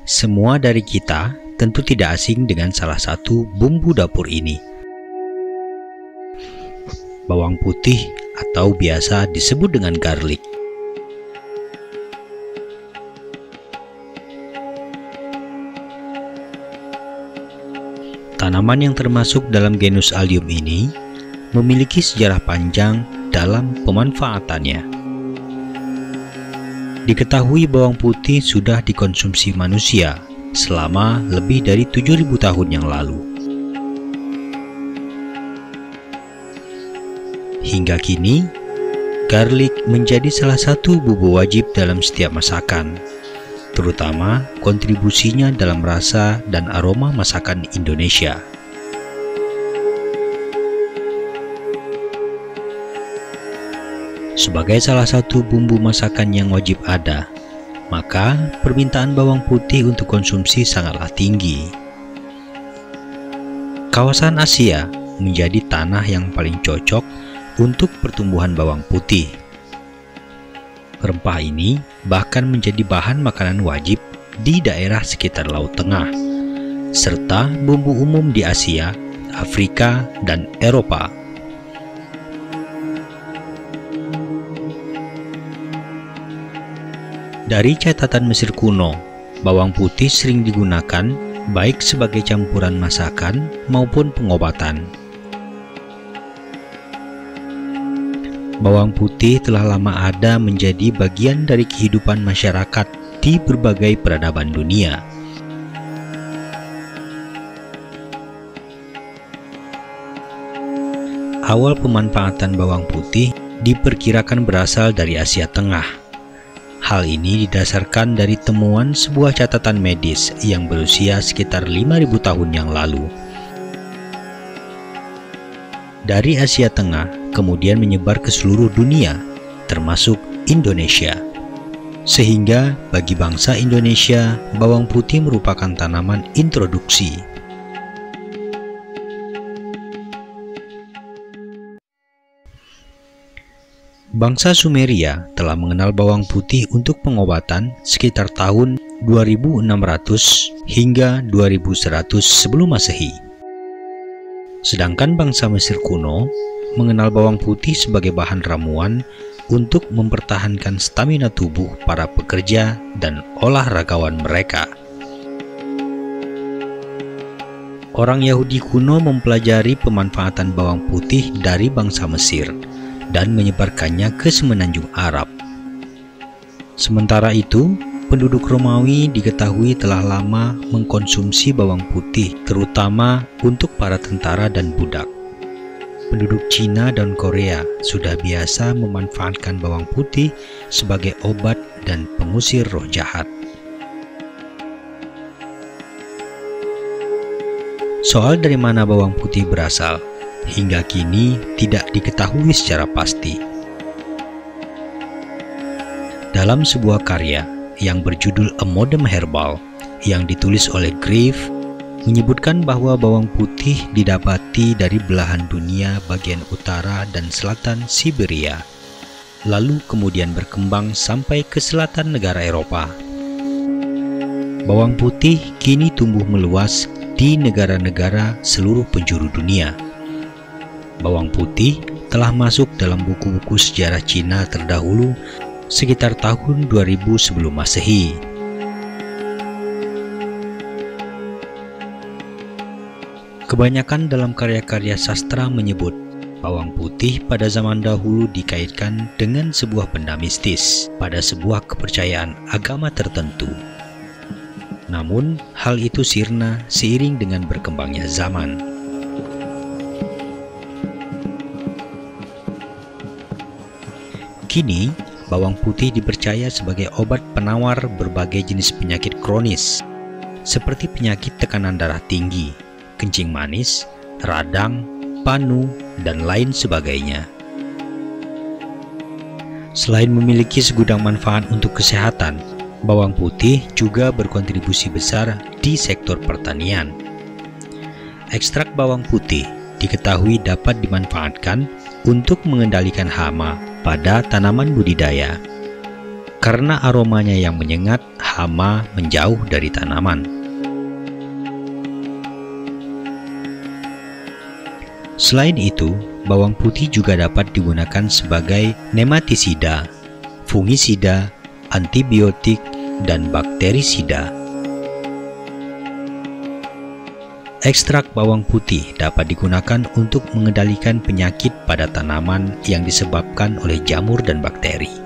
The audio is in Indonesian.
Semua dari kita tentu tidak asing dengan salah satu bumbu dapur ini. Bawang putih atau biasa disebut dengan garlic. Tanaman yang termasuk dalam genus Allium ini memiliki sejarah panjang dalam pemanfaatannya. Diketahui bawang putih sudah dikonsumsi manusia selama lebih dari 7.000 tahun yang lalu. Hingga kini, garlic menjadi salah satu bumbu wajib dalam setiap masakan, terutama kontribusinya dalam rasa dan aroma masakan Indonesia. Sebagai salah satu bumbu masakan yang wajib ada, maka permintaan bawang putih untuk konsumsi sangatlah tinggi. Kawasan Asia menjadi tanah yang paling cocok untuk pertumbuhan bawang putih. Rempah ini bahkan menjadi bahan makanan wajib di daerah sekitar Laut Tengah, serta bumbu umum di Asia, Afrika, dan Eropa. Dari catatan Mesir kuno, bawang putih sering digunakan baik sebagai campuran masakan maupun pengobatan. Bawang putih telah lama ada menjadi bagian dari kehidupan masyarakat di berbagai peradaban dunia. Awal pemanfaatan bawang putih diperkirakan berasal dari Asia Tengah. Hal ini didasarkan dari temuan sebuah catatan medis yang berusia sekitar 5.000 tahun yang lalu. Dari Asia Tengah kemudian menyebar ke seluruh dunia, termasuk Indonesia. Sehingga bagi bangsa Indonesia, bawang putih merupakan tanaman introduksi. Bangsa Sumeria telah mengenal bawang putih untuk pengobatan sekitar tahun 2600 hingga 2100 sebelum Masehi. Sedangkan bangsa Mesir kuno mengenal bawang putih sebagai bahan ramuan untuk mempertahankan stamina tubuh para pekerja dan olahragawan mereka. Orang Yahudi kuno mempelajari pemanfaatan bawang putih dari bangsa Mesir dan menyebarkannya ke semenanjung Arab. Sementara itu, penduduk Romawi diketahui telah lama mengkonsumsi bawang putih, terutama untuk para tentara dan budak. Penduduk Cina dan Korea sudah biasa memanfaatkan bawang putih sebagai obat dan pengusir roh jahat. Soal dari mana bawang putih berasal, hingga kini tidak diketahui secara pasti. Dalam sebuah karya yang berjudul A Modern Herbal yang ditulis oleh Grave, menyebutkan bahwa bawang putih didapati dari belahan dunia bagian utara dan selatan Siberia, lalu kemudian berkembang sampai ke selatan negara Eropa. Bawang putih kini tumbuh meluas di negara-negara seluruh penjuru dunia. Bawang putih telah masuk dalam buku-buku sejarah Cina terdahulu sekitar tahun 2000 sebelum Masehi. Kebanyakan dalam karya-karya sastra menyebut bawang putih pada zaman dahulu dikaitkan dengan sebuah benda mistis pada sebuah kepercayaan agama tertentu. Namun, hal itu sirna seiring dengan berkembangnya zaman. Kini, bawang putih dipercaya sebagai obat penawar berbagai jenis penyakit kronis, seperti penyakit tekanan darah tinggi, kencing manis, radang, panu, dan lain sebagainya. Selain memiliki segudang manfaat untuk kesehatan, bawang putih juga berkontribusi besar di sektor pertanian. Ekstrak bawang putih diketahui dapat dimanfaatkan untuk mengendalikan hama pada tanaman budidaya. Karena aromanya yang menyengat, hama menjauh dari tanaman. Selain itu, bawang putih juga dapat digunakan sebagai nematisida, fungisida, antibiotik, dan bakterisida. Ekstrak bawang putih dapat digunakan untuk mengendalikan penyakit pada tanaman yang disebabkan oleh jamur dan bakteri.